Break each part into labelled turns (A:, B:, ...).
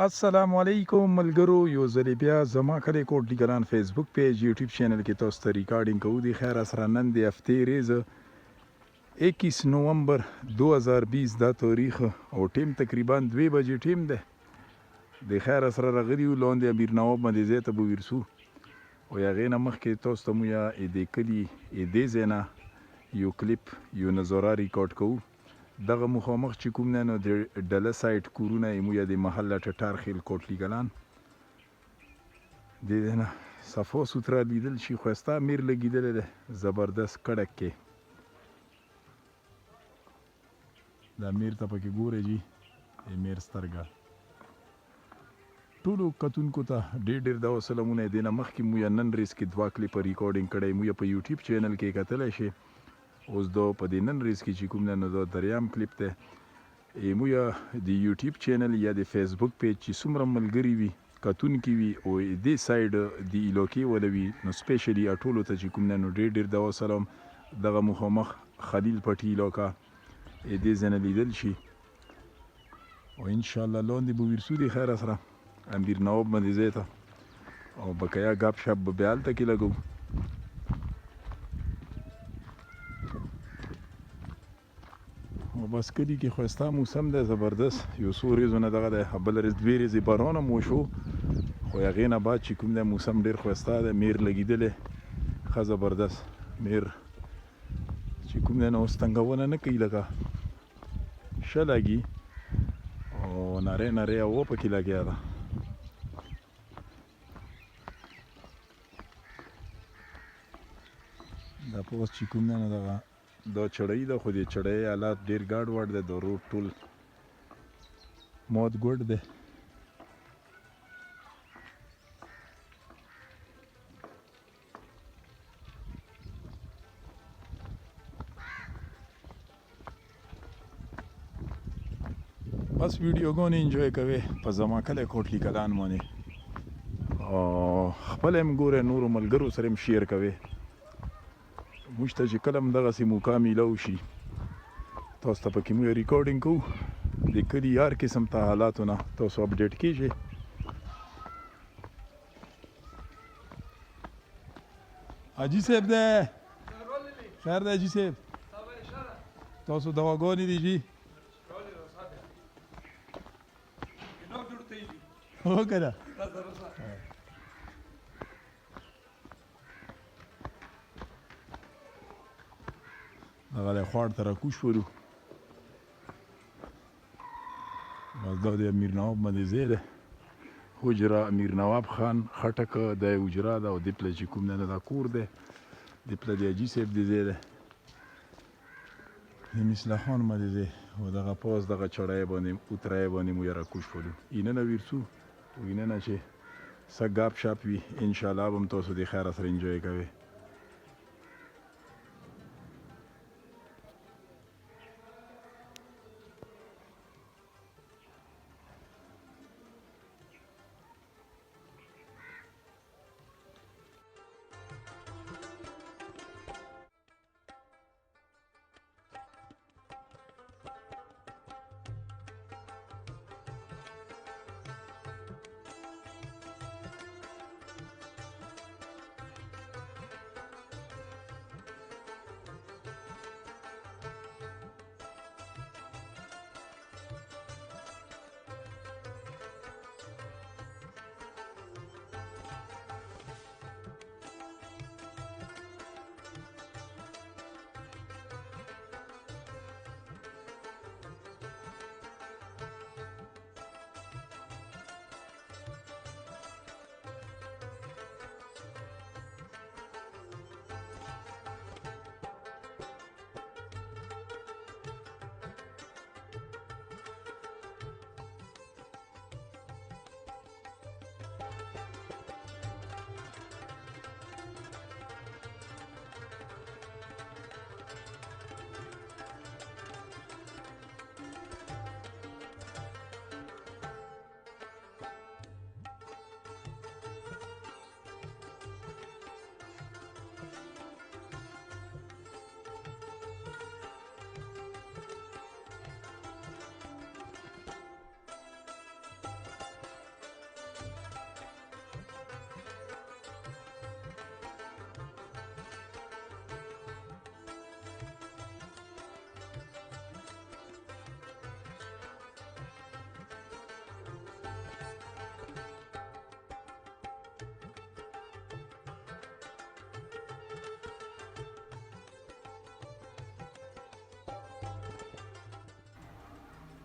A: السلام علیکم ملګرو، یو ځلې بیا زما کلی کوټلی ګران فیسبوک پیج یوټیوب چینل کې تاسو ته ریکارډینګ کوو. د خیر سره نن د هفتې ریزه 21 نومبر 2020 دا تاریخ او ټیم تقریبا 2 بجې ټیم ده. د خیر سره راغلی یو لاندې امیر نواب باندې ځای ته به ورسو او هغې نه مخکې تاسو ته مو یا د کلي دې ځای نه یو کلیپ یو نظاره ریکارډ کوو. دغه مخامخ چې کوم نه نو د ډله سایډ کورونه یې مو یا د محله ټټار خیل کوټلی ګلان د دې نه صفا سوتره لیدل شي. ښایسته امیر لګېدلی دی زبردست کړک کې. د امیر ته پکې ګورئ جي امیر سترګه. ټولو کتونکو ته ډېر دغه سلامونه. دې نه مخکې مو یا نن ریس کې 2 کلیپه ریکارډینګ کړی مو یا په یوټیوب چینل کې کتلی شي. اوس دا په دې نن ریس کې چې کوم نه نو دا دریم کلیپ دی مو یا د یوټیوب چینل یا د فیسبوک پیج چې څومره ملګري وي کتونکي وي او دې سایډ د علاقې والا وي نو سپیشلی ټولو ته چې کوم نه نو ډېر دغه سلام. دغه مخامخ خلیل پټي علاقه دې ځای نه لیدل شي او انشاءالله لاندې به ورسو د خیر سره امیر نواب باندې ځای ته او بقایا ګپ شپ به بیا هلته کې لګو. او بس کلي کې ښایسته موسم دی زبردست. یو څو ورځو نه دغه دی بله ورځ 2 ورځې باران هم وشو خو هغې نه بعد چې کوم دی موسم ډېر ښایسته دی. میر لګېدلی ښه زبردست میر چې کوم دی نو اوس تنګونه نه کوي لکه ښه لګي او نری هوا پکې لګیا ده. دا په اوس چې کوم دی نو دغه دا چړۍ ده خو د چړۍ حالات ډېر ګډ وډ دی. د روډ ټول مات ګوډ دی. بس ویډیوګانې انجوای کوئ په زما کلی کوټلی کلان باندې او خپله هم ګورئ نورو ملګرو سره هم شیر کوئ. موږ ته چې کله هم دغسې موقع میلاو شي تاسو ته پکې موږ ریکارډینګ کوو. د کلي هر قسم ته حالاتو نه تاسو اپډیټ کیږئ. حاجي صاحب دی خیر دی حاجي صاحب تاسو دواګانې دي جي هو که نه دغه دی خواړ ته راکوز شولو. بس دا د امیر نواب باندې ځای دی حجره امیر نواب خان خټک دا یې حجره ده او دې پله چې کوم دی دا کور دی. دې پله د حاجي صاحب د ځای دی د مصلح خان باندې ځای او دغه پاس دغه چړی باندې اترای باندې مو یې راکوز شولو. اینه ورسو او اینه نه چې څه ګپ شپ وي انشاءالله به هم تاسو د خیره سره انجوای کوئ.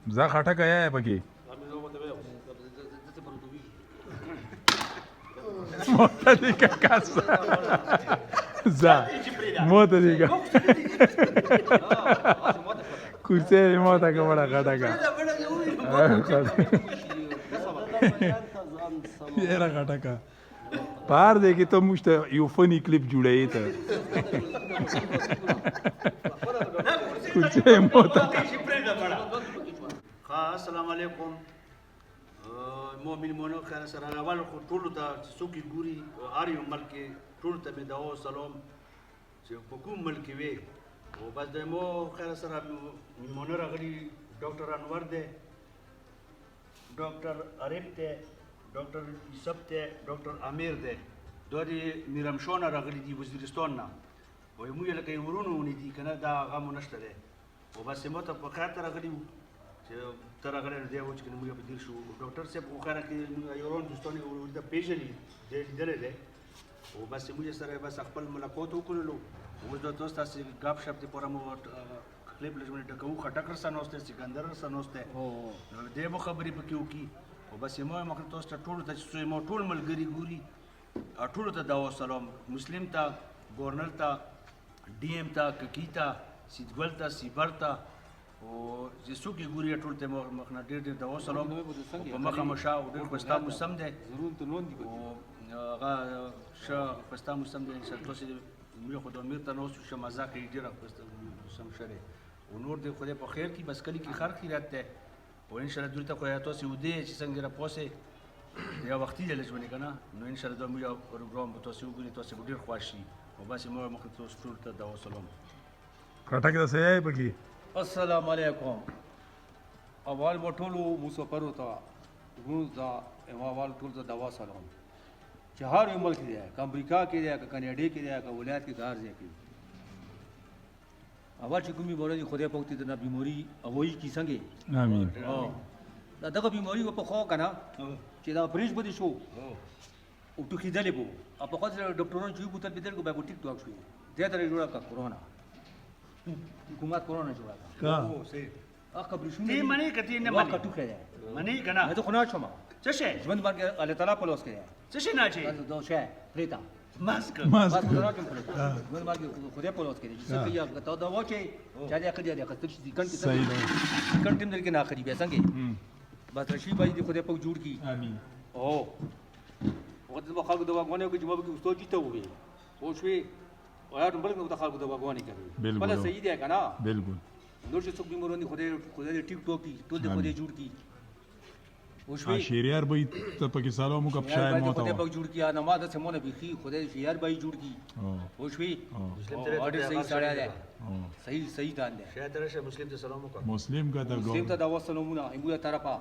A: ځا خټکه یا پکې موته دې که کاسه ځه موته دې که kursi mota ka bada khataka yera khataka par de ki to mushta yo funny clip judayi ta kursi mota
B: السلام علیکم مؤمن مونږ خیر سره اول خو ټول ته څوکي ګوري هر یو ملک ټول ته مې دعا سلام چې په کوم ملک وي او بس د مو خیر سره مونږ راغلي ډاکټر انور دی ډاکټر عارف دی ډاکټر یوسف دی ډاکټر امیر دی دوی میرمشون راغلي دي وزیرستان نه وای موږ لکه ورونو ونی دي کنه دا غو نشته دی او بس مو ته په خاطر راغلي تر هغه نه دی و چې موږ په دې شو ډاکټر صاحب خو خره کې یو رون دوستانه ورته پیژني دې لیدل دی او بس موږ سره بس خپل ملاقات وکړلو او د دوست تاسو غاب شپ دې پوره مو کلیپ لږونه ټکو خټکر سنوسته سکندر سنوسته او دې مو خبرې پکې وکي او بس مو مخ تاسو ټول ته چې مو ټول ملګری ګوري ټول ته دا سلام مسلم ته گورنر ته ډي ام ته ککیتا سیدګل ته سیبرتا او چې څوک یې ګوري ټول ته مخ نه ډېر ډېر دوا سلام په مخه مشا او ډېر خوستا موسم دی ضرور ته لون دي او هغه ښه خوستا موسم دی ان شاء الله تاسو موږ خو د امیر ته نو څه مزاق یې ډېر خوستا موسم شری او نور دې خدای په خیر کې بس کلی کې خیر خیرات ده او ان شاء الله دلته خو تاسو ودې چې څنګه را پوسه یا وختي دلته ژوند کنه نو ان شاء الله موږ پروګرام تاسو وګورئ تاسو ډېر خوشي او بس موږ مخ تاسو ټول ته دوا سلام
A: کټک د سې پکې
C: السلام علیکم اول وټولو مسافر وتا روزا اول ټول ته دوا سلام چې هر یو ملک دی که امریکا کې دی که کینیډا کې دی که ولایت کې دار دی اول چې کومي بوله خدای په وخت د بیماری اووي کی څنګه
A: امين
C: دا دغه بیماری په خو کنه چې دا بریج بده شو او ټکی دلې بو په خاطر ډاکټرونو چې بوتل بدل کو به ټیک ټاک شو دې ترې جوړه کا کورونا حکومت کورونا جوړه
A: کا
B: او صحیح
C: اخ برشونه
B: دې منی کتی نه
C: واقع ټوکه ده
B: منی کنه
C: زه خو نه شوم
B: څه شي
C: ژوند باندې الله تعالی په لوس کې
B: څه شي نه چی
C: دا شه پریتا
B: ماسک
C: بس خدا راکم کړو ژوند باندې خدای په لوس کې چې څه کیا ته دا وچه چا دې کړی دی کته چې کنټ
A: صحیح ده
C: کنټ تم دې نه خري به څنګه بس رشید بھائی دې خدای په جوړ کی
A: امين
C: او وخت د خلکو د واغونه کې جواب کې استاد جته وي او شوي او یار بل نو د خلکو د واغونه کوي بل صحیح دی کنه
A: بالکل
C: نور چې څوک بیمارونی خدای ټیک ټاک کی ټول دې خدای جوړ کی او شوي
A: شهریار به ته پکې سلام وکړ شای مو ته
C: خدای په جوړ کیا نماز سمونه بيخي خدای شهریار بھائی جوړ کی او شوي
B: مسلم
C: اور صحیح سړی دی صحیح دان دی
B: شاید درشه مسلم ته سلام وکړه
A: مسلم کا ته
C: مسلم ته دا وسلامونه ایمو طرفه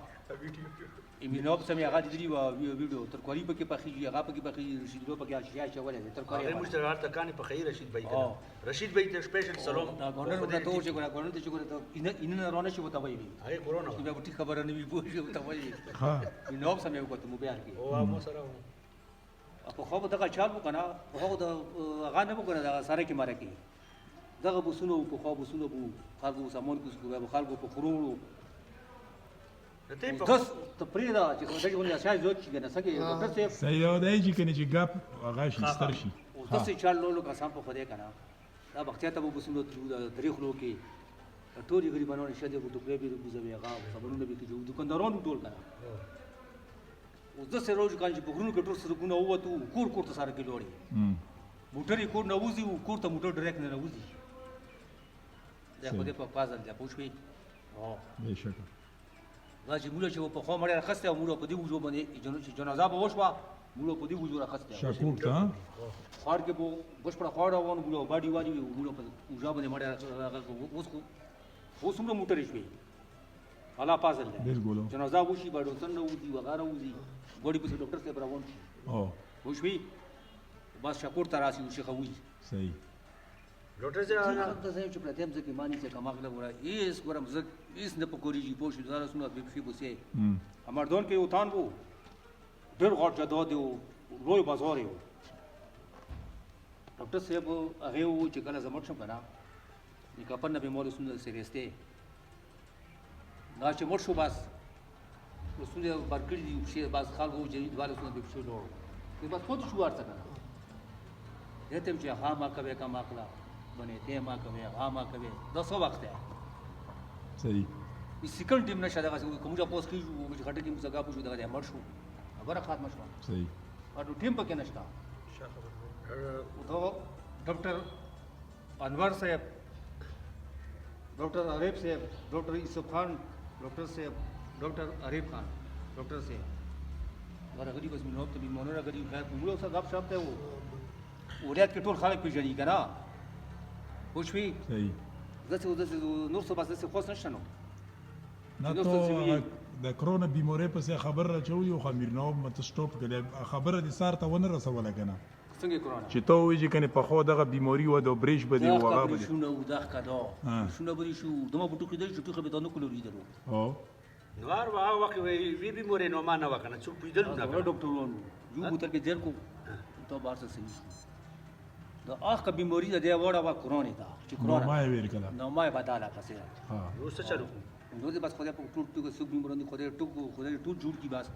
C: ایمینوب سمي هغه دي ویډیو تر کوری په کې پخې هغه په کې پخې رشید لو په کې اشیاء چولې تر کوری
B: هغه مشترک ته کاني په خیر رشید بھائی کنه رشید بھائی ته سپیشل سلام
C: دا ګورنر ته تو چې ګورنر ته چې ګورنر ان رونه شي وته وایي
B: هغه کورونا
C: بیا ټیک خبره نه وی بو شي وته وایي
A: ها
C: ایمینوب سمي وکړه مو بیان کې
B: او مو سره
C: په خو دغه چال وکنه په خو د هغه نه وکنه دا سره کې ماره کې دغه بوسونو په خو بوسونو بو خلکو سامان کو خلکو په خورونو داس تپریدا چې خدای جوړه شای زوت چې نه سکه ډاکټر صاحب
A: صحیح او دای چې کنه چې غپ هغه شي ستر شي
C: او تاسو چال لولو کا سم په خدای کنه دا بختیا ته بوسونو تاریخ لو کې ټولي غریبانو نشه دې ټوکرې به بوزوي هغه خبرونه به کې دکاندارانو ټول کنه اوس د سره روز کانچ په غرونو کې ټول سره ګونه وته کور ته سره کې لوري موټر کور نه وځي او کور ته موټر ډایرکټ نه وځي دا خو دې په فازل ده پوښوي او
A: بهشکه
C: دا چې موږ چې په خو مړه راخسته او موږ په دې وجو باندې جنازه به وشوه موږ په دې وجو راخسته
A: شکور ته
C: خار کې به بشپړه خاړه وونه موږ باډي والی موږ په وجو باندې مړه اوس موږ موټر شوي الله فازل ده
A: بالکل
C: جنازه وشي باډو څنګه وځي وغیرہ وځي ګوډي په ډاکټر صاحب راوون
A: او
C: وشوي بس شکور تراسي وشي خوي
A: صحیح
B: ډاکټر صاحب
C: ته چې پلاتیم ځکه مانی چې کماغله وره ایس ګورم زک ایس نه پکوري جی پوښ زاره سونه به خي بوسه امردون کې وتان وو ډېر غوړ جدا دی لوی بازار یو ډاکټر صاحب هغه وو چې کله زموږ شم کنه نکاپن به مول سونه سریسته دا چې مړ شو بس ستونزې بر کړي دي پښې بس خلکو جدید والے ستونزې به پښې ډوړو بس پوه شو ورته که نه دې ته چې ها ما کوې کم عقله بنې ته ما کوې ها ما کوې دا څه وخت دی
A: صحیح
C: سیکنډ ټیم نشه دغه کوم ځای پوس کېږو چې غټه ټیم څنګه پوښو دغه مړ شو خبره ختمه شوه
A: صحیح
C: اټو ټیم پکې نشته دا ډاکټر انور صاحب ډاکټر عریف صاحب ډاکټر یوسف خان ډاکټر صاحب ډاکټر عریف خان ډاکټر صاحب ورغلی بس مینو ته بیمونه راغلی خیر موږ سره غب شپ ته وو وريات کې ټول خلک پیژني کنه پوښوي
A: صحیح
C: زه نور څه بس څه خوښ نشته نو
A: نه تو د کرونا بیماری پسې خبر را چولی او خمیر نو مت سټاپ کړي خبره دي سار ته ونه رسوله کنه
C: څنګه کرونا
A: چې تو وی چې کنه په خو دغه بیماری و د بریش بده او هغه بده
C: شنو دا کدا شنو بری شو دمو بټو کې دل چې خبره نه کولو لیدلو
A: او
B: نوار هغه وخت وی بیمورې نو ما نه وکنه څوک پیدل نه
C: ډاکټرونو یو بوتل کې ځل کو ته بار څه صحیح دا اخ بیماری د دې وړه وا کرونا دا چې کرونا
A: ما یې ویل کړه
C: نو ما یې بداله کسه
A: ها
B: نو څه چلو
C: نو دې بس خدای په ټول ټول سو بیمارانو خدای ټول جوړ کی بس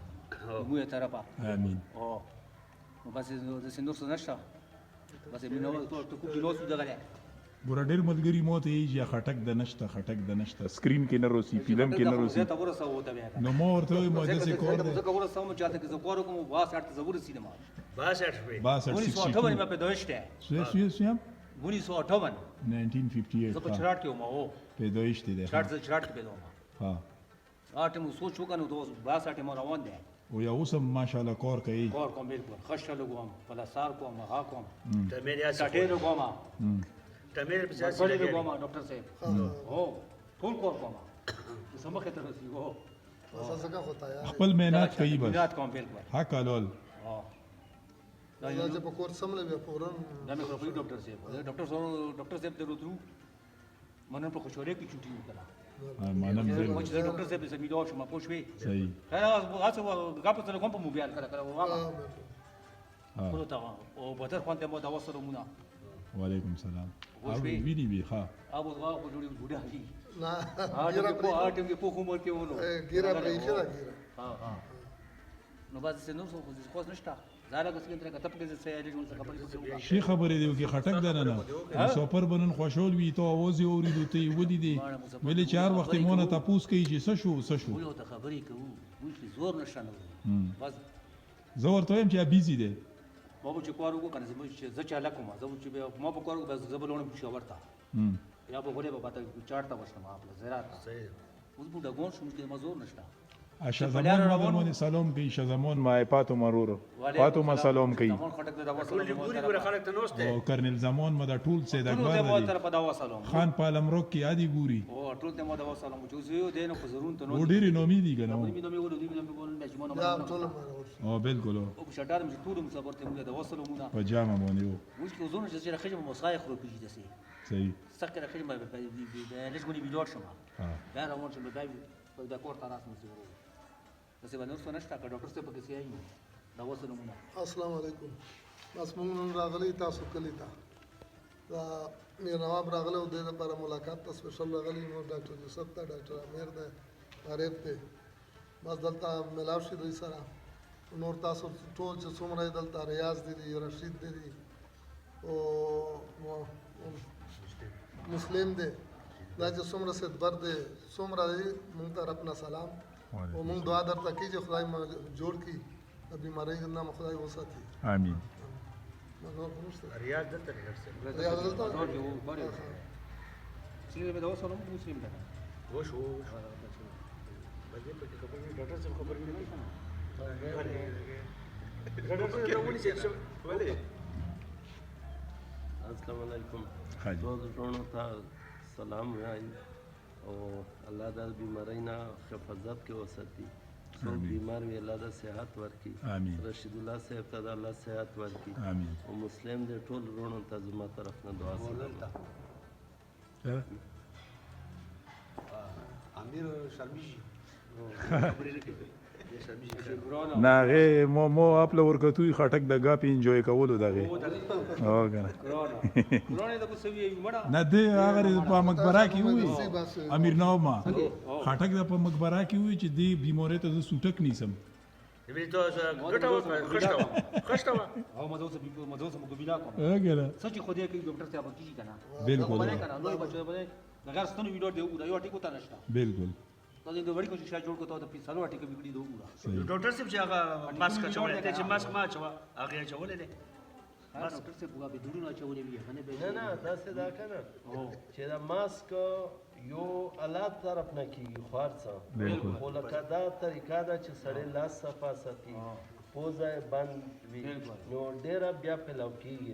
C: مو یې طرفه
A: امين
C: او نو بس د سندور څه نشته بس مینو ته کو بلوس دغه
A: ګور ډېر ملګری موته یې چې خټک د نشته سکرین کې نه روسي فلم کې نه روسي
C: ته ورسه وته بیا
A: نو مو ورته مو د څه کور ده
C: زه کوم سم چاته کې زه کور کوم واس اړه زبر سینما
B: 62
C: 1958 ما پیدایشته
A: سویم
C: 1958
A: 1958
C: زه په چراټ کې وم او
A: پیدایشته ده
C: چراټ کې پیدا وم
A: ها
C: اته مو سوچ وکنه دوه باس اته مو روان دي
A: او یا اوس ماشاءالله کور کوي
C: کور کوم بالکل خشل کوم پلاسار کوم هغه کوم
B: ته مې یا
C: سټیر کوم
B: ته مې په ځای
C: بلې کوم ډاکټر صاحب او ټول کور کوم سمخه ته رسی وو
A: خپل مهنت کوي بس
C: مهنت کوم بالکل
A: حق حلال
C: دا
D: چې په کور سمله بیا فورن
C: دا مې خو ډاکټر صاحب ډاکټر صاحب ته ورو منن په خوشاله کې چټي وکړه
A: مانم
C: چې
A: زه
C: ډاکټر صاحب سمې دا شو ما پوښوي
A: صحیح
C: خیر هغه غاپه سره کوم په موبایل کړه واه خو ته او بدر خوانته مو دا وسره مونږه
A: وعلیکم السلام او
C: خوشوي.
A: ویلی بي ها
C: ابو غا په جوړي بوډا دي
D: نه
C: اټم کې په کومر کې ونه
D: ګیره پرې خره ګیره
C: ها نو باز څه نو خو نشته زاره کس کې تر کته په څه یې جوړ څه خبرې
A: شي خبرې دی کې خټک ده نه سوپر بنن خوشول وی ته आवाज اوریدو ته ودی دی ویلې چار وخت مونږ ته پوس کوي چې څه شو
C: یو ته خبرې کوو وښ زور نشه نو بس
A: زه ورته وایم چې بيزي دی
C: بابو چې کارو کو کنه زه چاله کوم زه چې ما په کارو بس زبلونه پښه ورته یا په غوړې په پاته چارتا وشم خپل زراعت
B: صحیح
C: اوس بوډا ګون شو چې مزور نشته
A: اشا زمان مدرمون سلام کوي شزمون ما پاتو مرورو پاتو ما سلام کوي
C: زمان خټک دا
B: ټول ګوري ګوره خلک ته نوسته
A: او کرنل زمان مدا ټول سه د
C: ټول ته مو
A: اکبر
C: تر په دا وسلام
A: خان پالمروک کې عادي ګوري
C: او ټول ته مو دا وسلام چې زه دې نه خزرون ته نو
A: و ډېری نومي دي کنه
C: مې نو مې ولې دې مې ګول نه جمعونه
D: یا ټول ماره
A: او بالکل
C: او شټار مې ټول مصبر ته مې دا وسلامونه
A: په جامه باندې وو
C: مش کې زونه چې راخې مو مصایخ رو پیږي دسي
A: صحیح
C: سکه راخې مې لږ غونې ویډیو شوم
A: ها
C: دا راوړم چې مې دا کور ته راس مې ورو دسه باندې څه نشته کا ډاکټر صاحب کې سي آی دا وسلامونه
D: السلام علیکم بس موږ نن راغلی تاسو کلی ته دا میر نواب راغله او د دې لپاره ملاقات ته سپیشل راغلی نو ډاکټر یوسف ته ډاکټر امیر ده عارف ته بس دلته ملاو شي دوی سره نور تاسو ټول چې څومره دلته ریاض دي رشید دي او مسلم دي دا چې څومره ستبر دي څومره مونږ ته ربنا سلام او مونږ دعا درته کوي چې خدای ما جوړ کړي بیماری نه خدای وساتي
A: امين
D: نور نشته
B: ریاض دلته نرسه
D: ریاض دلته
C: نور یو باندې سینې مې دا وسلام مسلم ده
B: وش باندې په خبرې ډاکټر صاحب خبرې نه کوي ډاکټر صاحب ونی څه ولې
E: السلام علیکم
A: حاجی.
E: ټول ورونو ته سلام وایي او الله د بیماری نه حفاظت کې وساتي څوک
A: آمین.
E: بیمار وي الله د صحت ورکړي
A: آمین.
E: رشید الله صاحب ته د الله صحت ورکړي
A: امين
E: او مسلم د ټول ورونو ته زما طرف نه دعا سلام
B: امیر شرمیشي خبرې نه کوي
A: ناغه مو خپل ورکتوي خټک د غاپ انجوای کولو دغه او کنه
C: قرآن د کوسوي مړه
A: نه دی هغه په مقبره کې وي امیر نوما خټک د په مقبره کې وي چې دی بیمورې ته سوټک نیسم
B: به تو ګټه خشتوا
C: او مدوسه مقابله کوم
A: هغه
C: سچ خو دې کې ډاکټر صاحب کیږي کنه
A: بالکل
C: کنه نو بچو به نګار ستنو ویډیو دی یو ټیکو تا نشته
A: بالکل
C: دا د وړي کوشش جوړ کوته د پیسالو ټیکو بګړي دوه
B: ډاکټر صاحب چې هغه ماسک چولې ته چې ماسک ما چوا هغه چولې ده
C: ډاکټر صاحب هغه به دورونه چولې وي کنه به
E: نه داسې دا کنه چې دا ماسک یو آلات طرف نه کیږي خارڅه خو لکه دا طریقه ده چې سړی لاس صفا ساتي پوزه بند وي نو ډېره بیا پیلاو کیږي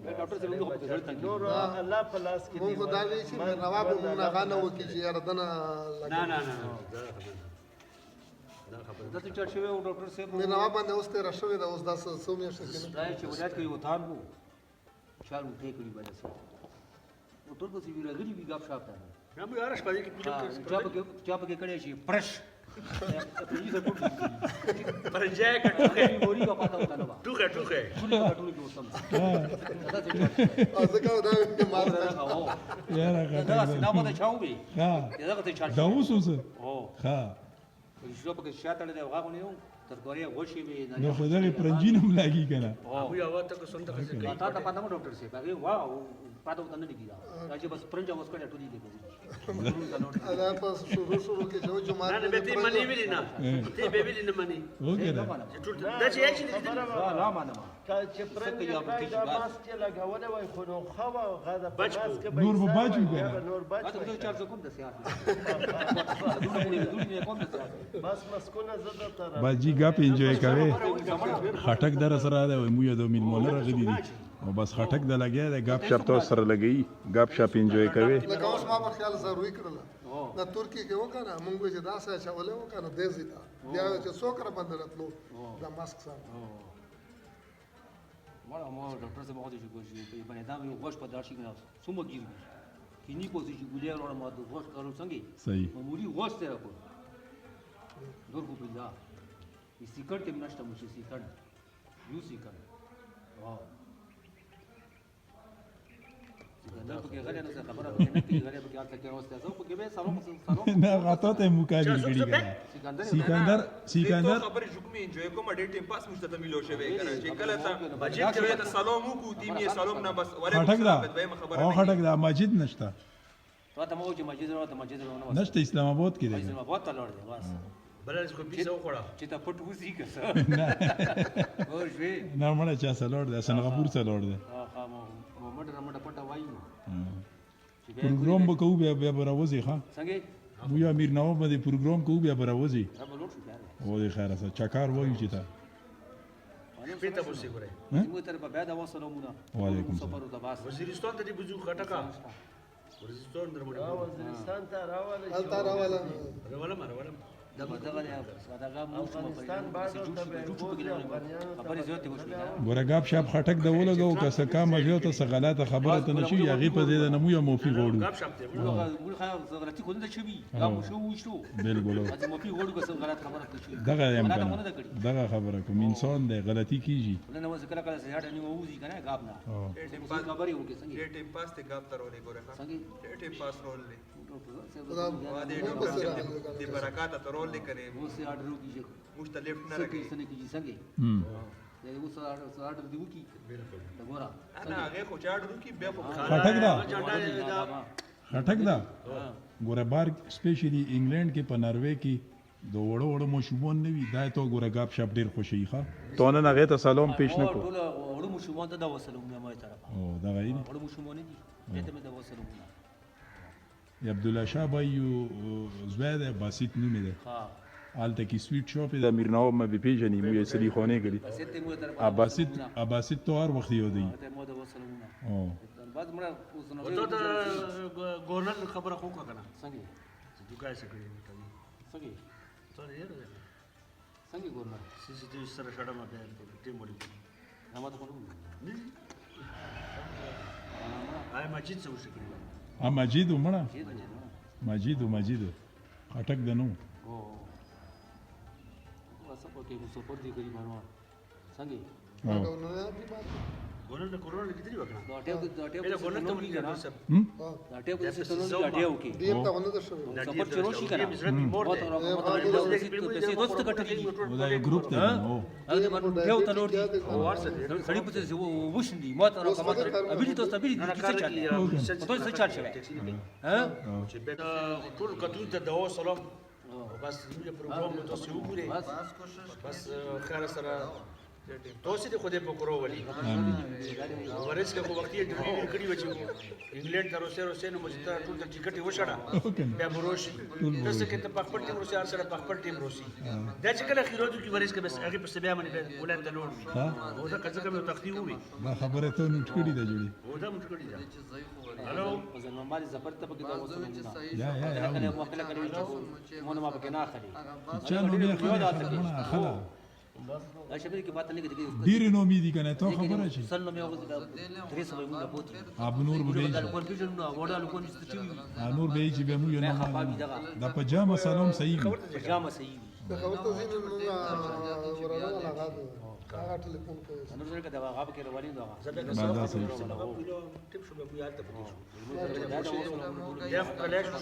E: نور الله په لاس کې
D: مونږ دا وی چې نواب مونږ غانه وکي چې یاره دنه
B: نه
C: دا څه چل شوی او ډاکټر صاحب
D: مې نواب باندې اوس ته راشوي دا اوس 10 میاشتې کې
C: دا چې ولایت کې یو تان وو چال مو ټیک وی باندې سره او ټول څه وی راغلی وی غاب شاپ ته
B: هم یو راش پدې کې
C: چا په کې کړی شي پرش
B: پر جای کټوخه
C: موري کا پتا وتا نو
B: ټوخه
C: ټولې کې وسم
D: ځکه دا ما
A: یاره
C: دا سینا مو ته چاو وی
A: ها
C: دا ته چال
A: دا اوس اوس
C: او
A: ها
C: شو په کې شاته له هغه غونیو ترګوري غوشي وی
A: نو خو دغه پرنجینم لاګي کنه
B: او یو وخت کو سنت څه کوي
C: تا ته پاتمو ډاکټر صاحب هغه واو پاتو ته نه لګیدا دا چې بس پرنجا اوس کړه ټولې دې
D: دا په شروع کې جو جمعه
B: نه به تی منی ویلی نه تی به ویلی نه منی
A: وګوره
B: دا چې یې چې
C: لا ما نه
E: چې پرنګ دا ماسک چې لګولې وای خو نو خو غدا
B: بچ کو.
E: ماسک
A: نور به باجو کنه
E: نور بچ
C: اته ته 400 کوم د سیاحت
E: بس مسکونه زده تر
A: باجی غاپ انجوای کوي خټک در سره ده مو یو د میل مولر غلی دي او بس خټک د لګیا د غاپ شپ تو سره لګي غاپ شپ انجوای کوي
D: لکه اوس ما په خیال ضروري کړل دا ترکی کې وکنه مونږ چې دا څه چولې وکنه دیزي دا بیا چې څوک را باندې راتلو دا ماسک سره
C: مړه مو ډاکټر صاحب هغه چې کوشش کوي باندې دا یو غوښ په داشي کنه سمو ګیر کینی کوشش ګولیا وروړه ما د غوښ کارو څنګه
A: صحیح
C: معمولی غوښ ته راکو دور کو پیدا سیکړ کې نشته مو سیکړ یو سیکړ واو دا په کې غره نه خبره نه کوي غره په کې اته کې راوسته زه په کې به سلام
A: نه غاټه ته مقابل کړي کنه سکندر
F: خبر حکم انجوای کوم ډېر ټیم پاس مشته ملو شوی کنه چې کله ته بجټ کې ته سلام وکړو تیمه سلام نه بس
A: خټک دا او خټک دا مسجد نشته
C: ته مو چې مسجد راو
A: نشته اسلام آباد کې دی
C: اسلام آباد ته لور دی بس
B: بلل کو پیسه وخوړه
C: چې تا پټ وځي که څه او شوي
A: نارمل چا سلوړ دی سنغافور سلوړ دی
C: ها مو مټه پټه وایو
A: پروګرام به کوو بیا به راوځي ښه
C: څنګه
A: مو یا امیر نواب باندې پروګرام کوو بیا به راوځي
C: دا به لوټ شو یار
A: او د خیره سره چکار وایو چې تا
B: پیته مو سی ګره
C: موږ تر په بیا دا وسلامونه
A: وعلیکم السلام.
C: سفر د باس
B: وزیرستان ته دی بجو خټکا وزیرستان درمړه
E: وزیرستان ته راواله
D: الته راواله
B: روالم
C: دغه
E: افغانستان بعد ته
C: خبرې زیاتې وشوې
A: ګورګاب شپ خټک د ولګو که څه کام ژو ته څه غلطه خبره ته نشي هغه په دې نه مو یو موفي غوړو
B: غاب شپ ته
C: موږ خا غلطي کوله چې وی دا مو شو وشو
A: بالکل
C: اته مو پی غوړو که څه غلط خبره کوي
A: دغه یم دغه خبره کوم انسان دی غلطي کیږي
C: ولنه وځ کله کله سهاټ نه ووزي کنه غاب نه خبرې وکړي څنګه
F: ډېر ټیم پاس ته غاب تر ولې ګوره
C: څنګه
F: ډېر ټیم پاس رول لې
D: دا
F: دې برکات تر ول لې
C: वो से ऑर्डर कीजिए
F: مختلف نه
C: सके
F: راګي
C: सने कीजिए संगे ये वो ऑर्डर दियो की बिल्कुल गोरा
F: انا هغه خو چاډو کی بیا په
A: خټک دا خټک دا ګوره بار سپیشلی انګلند کې په ناروې کې د وړو وړو مشومان نه وي دا ته ګوره غاب شپ ډیر خوشي ښه تو نه هغه ته سلام پیش نه کو
C: ټول وړو مشومان ته دا وسلم ما طرف
A: او دا غوړي
C: وړو مشومان دي ته مې دا وسلم
A: عبد الله شاه بایو زواد باسط نومې ده
C: ها
A: آلته کې سویټ شاپ د امیر نواب مې پیژنې مو یې سلی خونه غلي
C: ته مو طرف
A: اباسط تو هر وخت یو دی
C: ته مو دا وسلم
A: او
C: بعد مړه اوس نو
B: ته د ګورنر خبره خو کنه
C: څنګه
B: چې دوکای څه کوي
C: څنګه
B: ته یې
C: څنګه ګورنر
B: سی سی ټي وي سره شړم بیا ټیم وړي
C: نامه ته کوم
B: آی ماجد څه وشي کوي
A: مجید ومړه مجید خټک دنو
C: او واسه په ओके सपोर्ट दी गरीबानो सँगै
D: هغه نه دی بات
B: ګورنر د کورونا لیدلی وکړه
C: دا ټیپ
B: دا ګورنر ته ولي کنه
C: دا ټیپ د سیستم نه اډیو کې
D: دیم ته ونه ده شوی
C: سپورټ چلو شي کنه
B: مور
C: مو ته پیسې دوست کټلې
A: دا یو ګروپ دی نو
C: هغه باندې یو تلور دي سړی په څه وښندي مو ته کومه ابي ته ستبي دي څه چل ته څه چل شوی ها
B: چې به ټول کتون ته دوا سلام بس موږ پروګرام ته څه وګوري بس خیر سره توسي د خوده په کورو ولي ورس کې وختي ډریل کړی و چې انګلند تر اوسه نو مجته ټول ته ټیکټ وشړه بیا بروشي تاسو کې ته پخپل ټیم روسي سره پخپل ټیم روسي دا چې کله خیرو کې ورس کې بس هغه په سبیا باندې ولایت ته لوړ او دا کڅ کوم تختی وي
A: دا خبره ته نوٹ کړی دا جوړي
B: او دا موږ کړی دا هلو
C: زما مالي زبر ته پکې دا وسو
A: یا
C: کله مو خپل کوي مونږ ما پکې نه اخلي
A: چا نو بیا خبره خلا
C: دا شپې کې بات نه کېږي
A: ډیر نو امید کنه ته خبره شي
C: سن نو مې هغه درې سمې موږ پوتې
A: ابو نور به
C: دا کنفیوژن نو وړا لو کوم څه چی
A: نور به چې به مو یو نه دا پجامه سلام صحیح
C: پجامه صحیح
D: د خبر ته زین نو ورانه لگا دو هغه ټلیفون کوي
C: نو زه کې دا هغه کې رواني دا
B: زده
A: دا صحیح
B: ټیپ شو به یاد ته پدې شو یا کله شو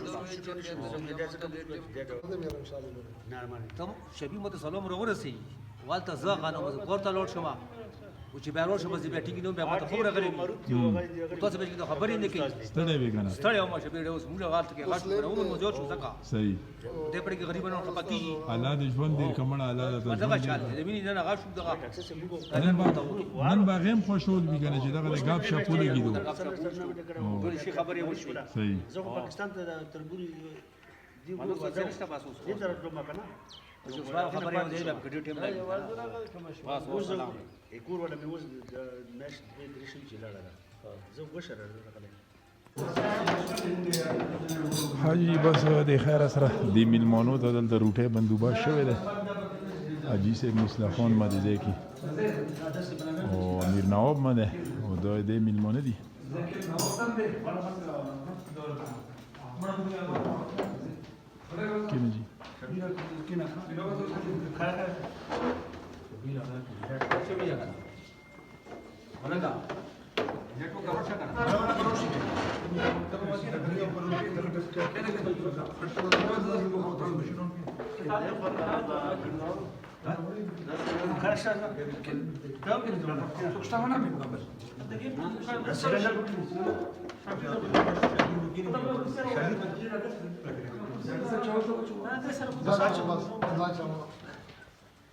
B: زموږ د څه کوم
D: د مې ان شاء الله
B: نارمل
C: تم شبي مت سلام ورسي والته زه غانو ورته لوټ شوم او چې بیرو شو بزی بیٹینګ نو بیا ماته خبره غلې تاسو به دا خبرې نه کوي
A: ستړی به کنه
C: ستړی ما شبي ډېر اوس موږ غلط کې غلط کړو موږ جوړ شو ځکه
A: صحیح
C: دې پرې کې غریبانو خپکی
A: الله دې ژوند دې کمنه الله دې
C: دغه شال دې مين نه غاښ دغه
A: نن با غیم خوشول وی کنه چې دغه غاب شپو لګیدو
C: ټول شي خبرې وشوي
A: صحیح
B: زه خو پاکستان ته تربوري دی
C: مانو څه نشته باسو
B: دې طرف کومه کنه
C: چې خبرې و دې په ګډ ټیم لګي بس والسلام
B: کور ولا مې وز مېش دې درشي چې لاړه زه وشره راغله
A: حاجی بس د خیر سره د میلمانو ته دلته روټه بندوبست شوی دی حاجی صاحب مصلحون مدیزه کی او امیر نواب مده او د میلمانه دي کینه جی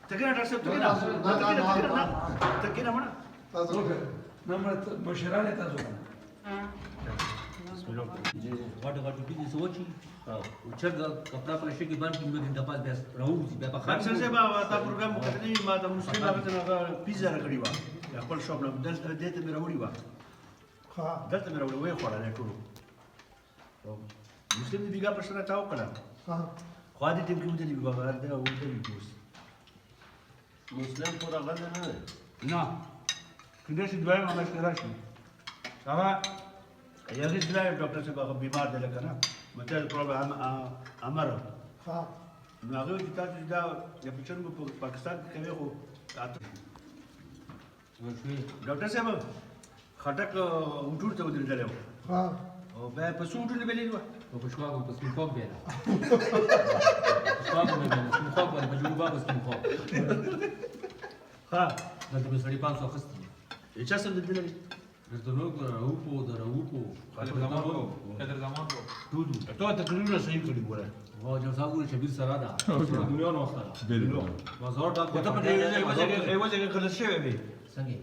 B: تکنا ډاکټر تکنا مړه
D: تاسو
G: مشرانه تاسو
C: غټ غټ بيزنس وچی او چرګ کپڑا پر شي کې باندې موږ د پاس بس راوځي بیا په
B: خاص سره به تا پروګرام وکړی ما د مسلمان هغه پیزا راکړی و خپل شاپ له دلته دې ته مې راوړی و
D: ها
B: دلته مې راوړی وې خوړل ټول مسلمان دی بیګا پر سره تاو کړه
D: ها
B: خو دې ټیم کې مې دی بیګا دا وته بیګوس
E: مسلم پورا غل نه دی
B: نه کله چې دوی ما مشکل راشي هغه یو ځل ډاکټر صاحب هغه بیمار دی لکه نه مته پرابلم امر
D: ها
B: نو هغه چې تاسو دا د پچن په پاکستان کې کوي خو ډاکټر صاحب خټک وټور ته ودرېدل
D: ها
B: او بیا په څو وټور نیولې و
C: او په شواغو په سپین خوب بیره شواغو مې په سپین خوب باندې په جوړ باغ سپین خوب
B: ها
C: دلته په سړی 500 خستې
B: چا سره دلې
C: درته نو راوپو دراوپو
F: قدر زمان کو
B: ټول ته تقریبا صحیح کړی وره
C: وا جو صاحب شبیر سره دا دنیا نو وخت
A: بالکل
C: بازار دا
B: ته په دې وجه کې کله شوی وي
C: څنګه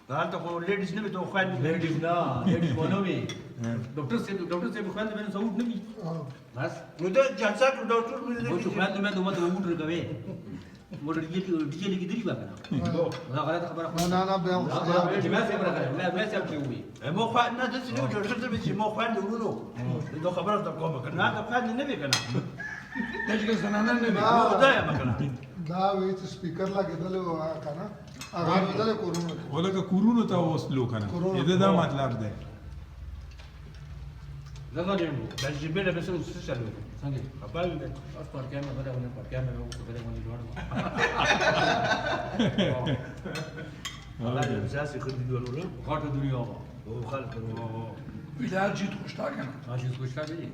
B: دا ته خو لیډیز نه وي ته خو
C: لیډیز نه لیډیز ونه وي ډاکټر صاحب خو نه باندې سعود نه وي بس
B: نو دا جلسه کړو ډاکټر مې
C: مو چې خو نه دومره وټر کوي موټر ډیجی لګی دی وکړه دا غلط خبره
D: نه نه نه بیا
C: چې ما څه راغله ما څه کوي
B: مو خو نه د څه یو ډاکټر ته چې مو خو نه ورونو دا خبره ته کومه کنه دا خو نه وی کنه
G: دغه زنانه نه
B: دا یا مکنه
D: دا وی چې سپیکر لګیدل و کنه هغه بدل کورونه
A: ولکه کورونو ته وسلو کنه دا مطلب دی
C: Zanga demo.
B: دا چې بیل به څه چلو
C: Sangi.
B: خپل دې
C: Os parquet me vale una parquet me veo que vale un lugar.
B: هغه د سیاسي خدي دی ورو
C: Quarto do Rio.
B: او خلک
G: ویلار جیت خوشتا کنه
C: Mas isso custa bem.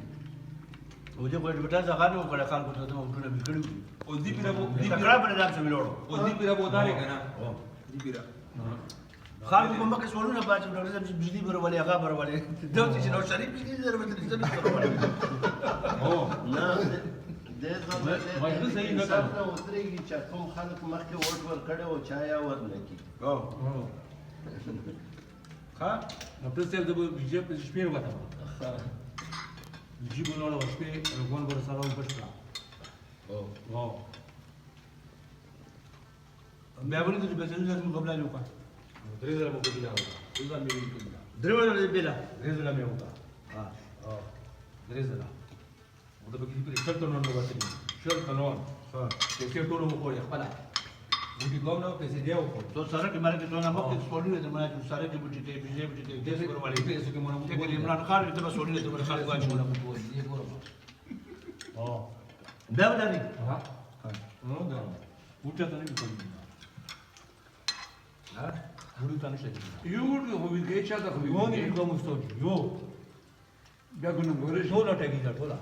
B: او دې کوی ډیټا ځغان او کله خلکو ته ته ورونه میکړو
F: او دی پیرا بو دی
B: تکرار پر نظام څه ویلوړو
F: او دی پیرا بو داري کنه دی پیرا
B: خلکو په مکه سوالونه باندې ډاکټر صاحب چې بجلی برولې هغه برولې دوی چې نو شریف بجلی ضرورت دې څه برولې
C: Oh.
E: نه د زمانه
C: ما یې صحیح نه کړ.
E: ودرېږي چې کوم خلک مخکې ووټ ورکړی او چا یې ورنکړي
B: او
C: Oh.
B: ها
C: Na presel de bije pe spier vata. Jibu no la spie, el gon vor salon păștra.
B: او
C: Wow.
B: بیا ولې دې به څنګه موږ قبل نه وکړو
C: Trebuie să mă copila. Uza mi e copila.
B: درو دې بلا
C: Trebuie să mă uta. Ah. Oh. Trebuie să. O da pe kiri șel to non vata. Șel to non. Ha. Ke ke to no mo ya pala. Uti gomna pe se deu ko.
B: تو سره کې مارکه ته نه مکه سوالونه دې ما چې سره کې بوجي ته بجلی بوجي ته دې برولې
C: Trebuie să ke mona
B: ته کې عمران خان ته سوالونه ته بل خلک واچو
C: Oh.
B: بیا ولري
C: Ha. Nu, da. Uite să ne ducem. Ha? Buri ta niște.
G: Eu o vide aici dacă
C: Eu nu
G: vide
C: am stot. Eu.
G: bea cu numărări
C: Tot la tegi da tola.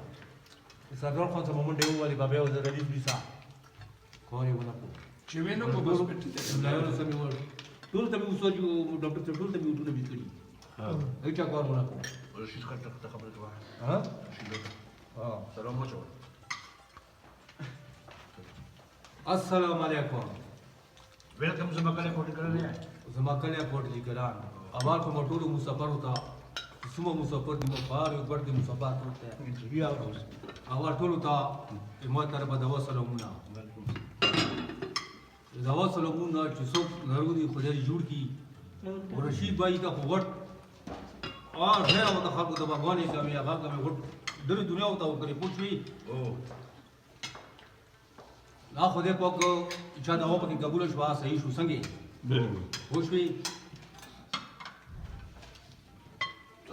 C: Să doar când să mă mânde eu ali babeu de rădit bisa. Care una cu.
G: ce vine cu hospital
C: La eu să mi vor. Tot te mi soju doctor tot te mi utu de bituri. Aici cu una cu.
B: شي څنګه ته خبره کوه
C: Ha?
B: شي له
C: Ha.
B: سلام مچو
C: Assalamu alaikum.
B: Welcome जमा कले कोटी करे ने
C: زما کله کوټ لیکلان اول په موټرو مسافر وتا سمو مسافر دی مفار یو ګرد مسافر ته
B: انټرویو اوس
C: اول ټول ته ما تر په دوا سلامونه دوا سلامونه چې څوک ضروري خدای جوړ کی ورشید بای ته وټ اور ډیر وته خلکو ته باغوانې کوي هغه کوي وټ د دنیا او ته کوي پوښوي
B: او
C: لا خدای پاک چې دا و په قبول شو صحیح شو څنګه
A: بالکل
C: پوښوي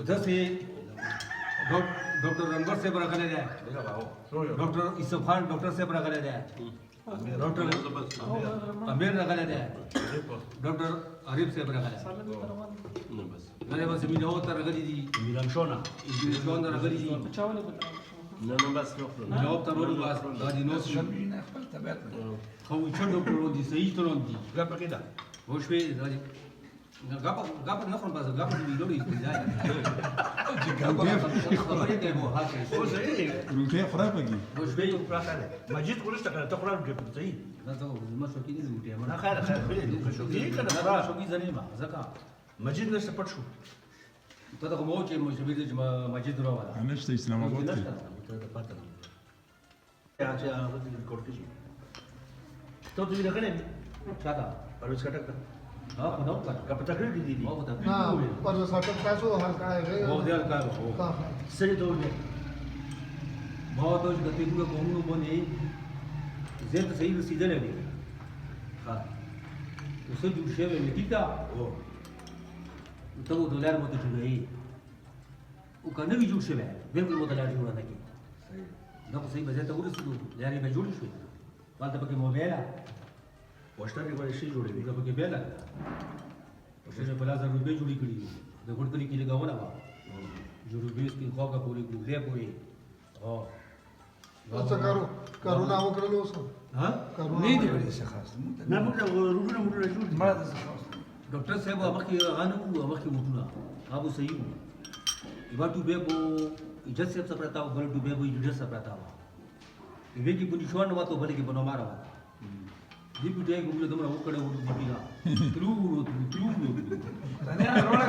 C: जैसे डॉक्टर रनवर से बड़ा करे जाए डॉक्टर इसफ खान डॉक्टर से बड़ा करे जाए डॉक्टर अमीर रखा जाए डॉक्टर आरिफ से बड़ा करे मेरे पास भी जाओ तर रगड़ी दी
B: میران شونا
C: इंग्लिश में रगड़ी दी
E: نه نه بس نخلو
C: جواب तर रोड पास गाड़ी नो से
G: شرمینه خپل طبيعت
C: خو چې डॉक्टर ودي صحیح ترون دي
B: ګا پکې دا
C: وش في غاب نفر بس غاب دي لوري دي ځای خبرې ته مو حاصل
B: او صحیح
A: روټه خراب کی
C: وش في
B: راځه مجید ورسته کړه ته قران دې صحیح
C: دا ته ما شو کې دي وټه
B: نه خیر خیر دې شو دې کنه
C: دا
B: خراب
C: شو کې ځنه ما زکه
B: مجید نشته پټ شو
C: ته دا کوم چې مو شبیر چې مجید درو والا
A: نشته اسلام آباد کې
B: ته پته نه یا چې هغه دې ریکورډ کړي ته دې راغلې
C: چاته
B: پروس کټک
C: ها خو نو کا
B: کا پتا کړی دي
C: او ته
D: ना पर सटक पैसो हल्का है
C: او دې الکا او
D: हाँ
B: سړي ته ونه
C: ما ته چې ته موږ کومو باندې زه ته صحیح رسیدل نه دي ها اوس دې شی مې کیتا
B: او
C: ته و دولار مو ته جوړې او کنه وی جوړ شوی بالکل مو دولار جوړ نه کی دا خو صحیح بځه ته ورسېدو لاري به جوړ شوی والته پکې موبایل
B: واشته دې ورشي جوړې
C: دا پکې بیل اوسه په لازم روپے جوړی کړی د ګورتلی کې لګاونه وا جوړو بیس کې خوګه پوری ګلې پوری او
D: अच्छा करो करुणा वो कर लो उसको
C: ها
D: करुणा
G: نه دی وړي څه خاص
B: نه موږ روډونه موږ جوړ دي
G: مړه څه خاص
C: ډاکټر صاحب هغه کې غانو هغه کې وټونه ابو صحیح وو یو ټوبه بو اجازه صاحب سپرتا و بل ټوبه بو اجازه سپرتا و یوه کې بونی شو نو ته بل کې بنو مارا دی په دې ګوره دمر وکړه وټ دی پیلا تلو
G: نه روړه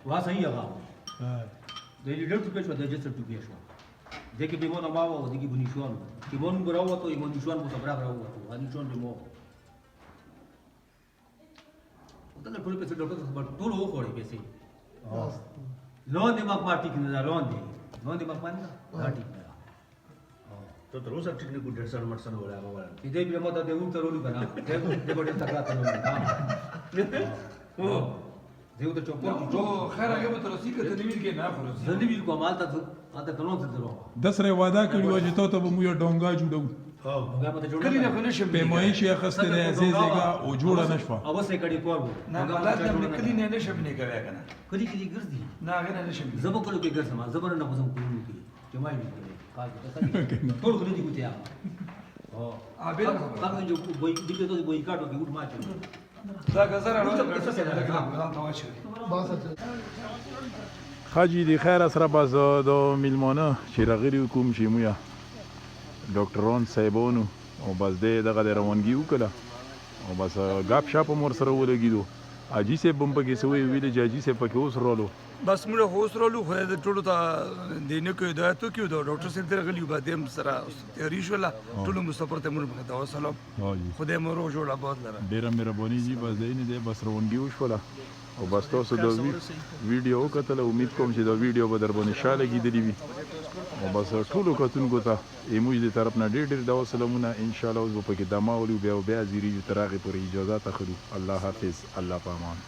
C: وا صحیح هغه د لیډر ټوبه شو د اجازه ټوبه شو دغه به مو نو ماو دغه بونی شو نو کې مون ګراو ته یمون شو نو صبر راو ته ان شو نو ته ټول پیسې ډاکټر صاحب ټول وو خوړې پیسې لون دې ما پارټي کې نه لون دې باندې دا ټیک نه
B: ته تر اوسه ټیکنیک ډېر سره مرسل ولا هغه ولا
C: دې به ماته دې وو ترولو کنه دې به ډېر تکړه ترولو ها زه ته چوپور کی
G: تو خیر هغه به تر رسید که تنویر کې نه خلاص
C: زندگی ویل کوم حالت ته کلون ته درو
A: د سره وعده کړی و چې ته به مو یو ډونګا جوړو
C: هغه مته جوړ
G: کلی نه خو نشم
A: پیمایش یې اخیستې دی زیزیګه او جوړه نه شوه
C: او سه کړي کور وو
G: نه بلاد نه کلی نه نشم نه کوي کنه
C: کلی کلی ګرځي
G: نه هغه نه نشم
C: زبر کړو کې ګرځم زبر نه کوم کوم کی جمعي وی کار ته ټول کلی دی ګوتیا او
G: ابل
C: هغه جو بوي دغه ته بوي کاټو کې ګوت ما چلو
G: دا غزر اړه ګرام تواشه
D: بس اچھا
A: حاجی دی خیر سره باز د میلمانه چې راغلي کوم چې مویا ډاکټران صاحبانو او بس دغه د روانګي وکړه او بس غاب شاپ مور سره ولګیدو اجي سه بم پکې سوې ویل چې اجي سه پکې اوس رالو
G: بس موږ هوس رولو خو د ټولو ته دینه کې هدایت کیو دا ډاکټر صاحب درغلی و بعد هم سره تیاری شولا ټولو مستفر ته موږ په تاسو سلام خدای مو روز جوړه باد لره
A: ډیره مهرباني جی بس دینه دی بس روانګي وشوله او بس تاسو د ویډیو کتل امید کوم چې دا ویډیو به در باندې شاله کیدلی وي او بس ټولو کتونکو ته ایموج د طرف نه ډیر د سلامونه ان شاء الله اوس په کې دما ولو بیا زیری تر هغه پورې اجازه تخلو الله حافظ الله پامان